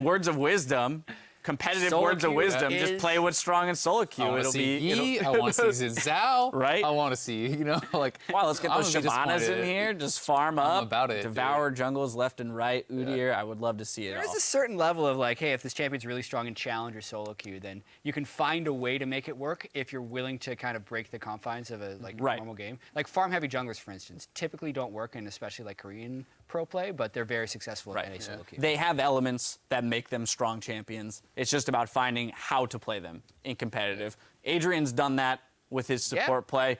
Words of wisdom. Competitive Solo words of queue wisdom. is- Just play what's strong in solo queue. I want to see Yi, I want to see Zhao. Right? I want to see, like. Wow, let's get I'm those gonna be Shyvanas in disappointed. here. Just farm up. about it, Devour jungles left and right. Udyr, I would love to see it There is all. a certain level of like, hey, if this champion's really strong in challenge or solo queue, then you can find a way to make it work if you're willing to kind of break the confines of a normal game. Like farm heavy junglers, for instance, typically don't work in especially like Korean pro play, but they're very successful in any solo queue. They have elements that make them strong champions. It's just about finding how to play them in competitive. Adrian's done that with his support play.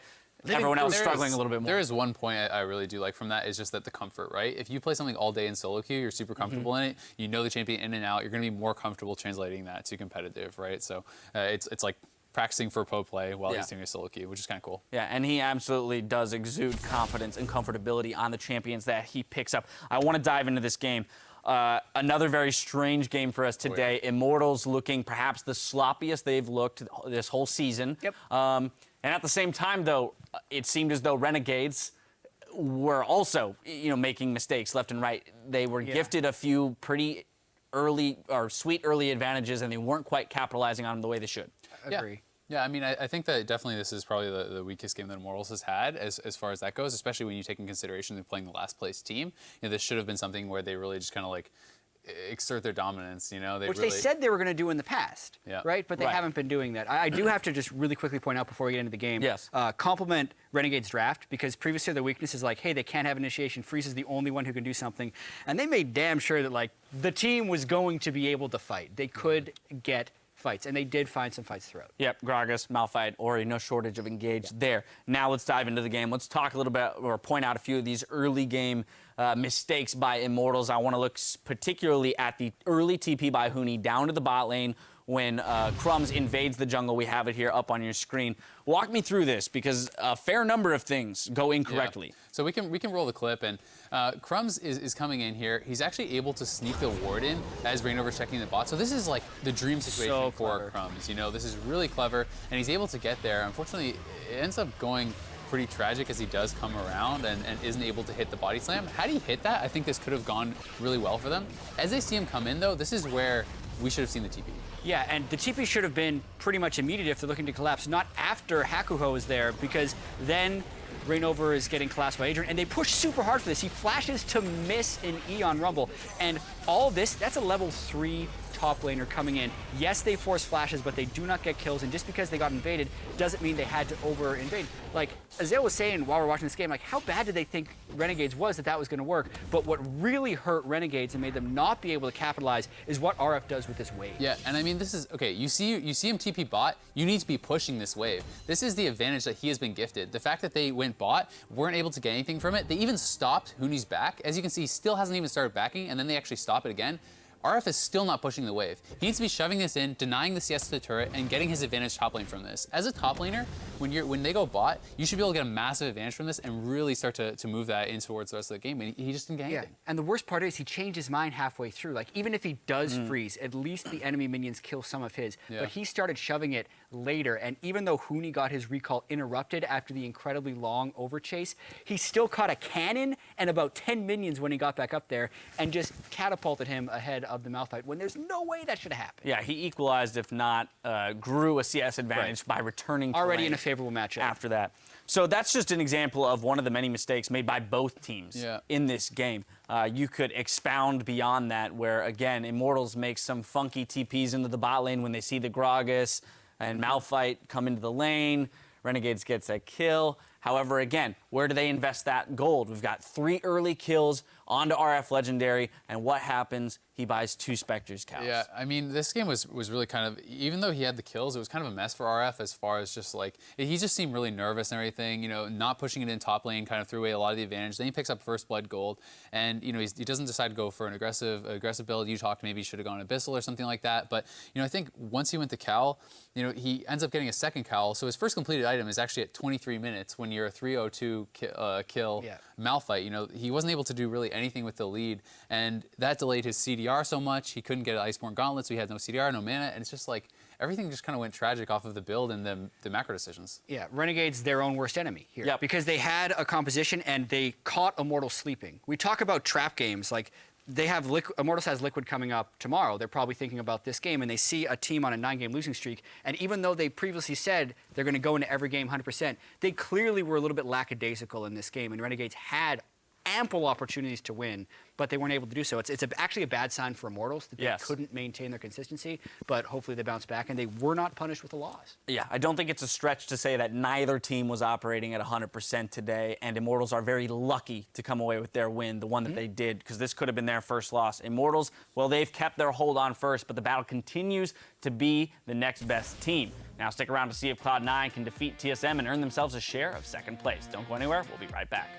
Everyone else struggling a little bit more. There is one point I really do like from that is just that the comfort, right? If you play something all day in solo queue, you're super comfortable in it. You know the champion in and out. You're going to be more comfortable translating that to competitive, right? So it's like practicing for pro play while he's doing a solo queue, which is kind of cool. Yeah, and he absolutely does exude confidence and comfortability on the champions that he picks up. I want to dive into this game. Another very strange game for us today. Immortals looking perhaps the sloppiest they've looked this whole season. Yep. And at the same time, though, it seemed as though Renegades were also, making mistakes left and right. They were gifted a few pretty early or sweet early advantages, and they weren't quite capitalizing on them the way they should. Agree. Yeah, I mean, I think that definitely this is probably the weakest game that Immortals has had as far as that goes, especially when you take in consideration they're playing the last place team. This should have been something where they really just kind of like exert their dominance, Which they said they were going to do in the past, right? But they haven't been doing that. I do have to just really quickly point out before we get into the game, compliment Renegade's draft, because previously their weakness is like, hey, they can't have initiation. Freeze is the only one who can do something. And they made damn sure that like the team was going to be able to fight. They could get fights, and they did find some fights throughout. Yep, Gragas, Malphite, Ori, no shortage of engage there. Now let's dive into the game. Let's talk a little bit, or point out a few of these early game mistakes by Immortals. I want to look particularly at the early TP by Huni down to the bot lane when Crumbzz invades the jungle. We have it here up on your screen. Walk me through this, because a fair number of things go incorrectly. Yeah. So we can roll the clip, and Crumbzz is coming in here. He's actually able to sneak the ward in as Reignover checking the bot. So this is like the dream situation for Crumbzz. This is really clever, and he's able to get there. Unfortunately, it ends up going pretty tragic as he does come around and isn't able to hit the body slam. Had he hit that, I think this could have gone really well for them. As they see him come in, though, this is where we should have seen the TP. Yeah, and the TP should have been pretty much immediate if they're looking to collapse, not after Hakuho is there, because then Reignover is getting collapsed by Adrian, and they push super hard for this. He flashes to miss an E on Rumble, and all this, that's a level 3 top laner coming in. Yes, they force flashes, but they do not get kills, and just because they got invaded doesn't mean they had to over-invade. Like, Azale was saying while we're watching this game, like, how bad did they think Renegades was that was going to work? But what really hurt Renegades and made them not be able to capitalize is what RF does with this wave. Yeah, and I mean, this is, okay, you see him TP bot, you need to be pushing this wave. This is the advantage that he has been gifted. The fact that they went bot, weren't able to get anything from it. They even stopped Huni's back. As you can see, he still hasn't even started backing, and then they actually stop it again. RF is still not pushing the wave. He needs to be shoving this in, denying the CS to the turret, and getting his advantage top lane from this. As a top laner, when they go bot, you should be able to get a massive advantage from this and really start to move that in towards the rest of the game. And he just didn't get anything. And the worst part is he changed his mind halfway through. Like, even if he does freeze, at least the enemy minions kill some of his. But he started shoving it later, and even though Huni got his recall interrupted after the incredibly long overchase, he still caught a cannon and about 10 minions when he got back up there and just catapulted him ahead of the Malphite when there's no way that should have happened. Yeah, he equalized, if not grew a CS advantage by returning to already lane in a favorable matchup after that. So that's just an example of one of the many mistakes made by both teams in this game. You could expound beyond that, where again, Immortals make some funky TPs into the bot lane when they see the Gragas and Malphite come into the lane. Renegades gets a kill. However, again, where do they invest that gold? We've got 3 early kills onto RF Legendary, and what happens? He buys 2 Spectre's cows. Yeah, I mean, this game was really kind of, even though he had the kills, it was kind of a mess for RF as far as just like, he just seemed really nervous and everything, not pushing it in top lane kind of threw away a lot of the advantage. Then he picks up first blood gold, and he doesn't decide to go for an aggressive build. You talked maybe he should have gone Abyssal or something like that, but I think once he went to Cal, he ends up getting a second Cal, so his first completed item is actually at 23 minutes when you're a 302 kill Malphite. He wasn't able to do really anything with the lead, and that delayed his CDR so much. He couldn't get an Iceborne Gauntlet, so he had no CDR, no mana, and it's just like everything just kind of went tragic off of the build and the macro decisions. Yeah, Renegade's their own worst enemy here. Because they had a composition and they caught Immortal sleeping. We talk about trap games, like they have Immortals has Liquid coming up tomorrow. They're probably thinking about this game, and they see a team on a 9-game losing streak. And even though they previously said they're going to go into every game 100%, they clearly were a little bit lackadaisical in this game. And Renegades had ample opportunities to win, but they weren't able to do so. It's actually a bad sign for Immortals that they couldn't maintain their consistency, but hopefully they bounce back, and they were not punished with a loss. Yeah, I don't think it's a stretch to say that neither team was operating at 100% today, and Immortals are very lucky to come away with their win, the one that they did, because this could have been their first loss. Immortals, well, they've kept their hold on first, but the battle continues to be the next best team. Now stick around to see if Cloud9 can defeat TSM and earn themselves a share of second place. Don't go anywhere. We'll be right back.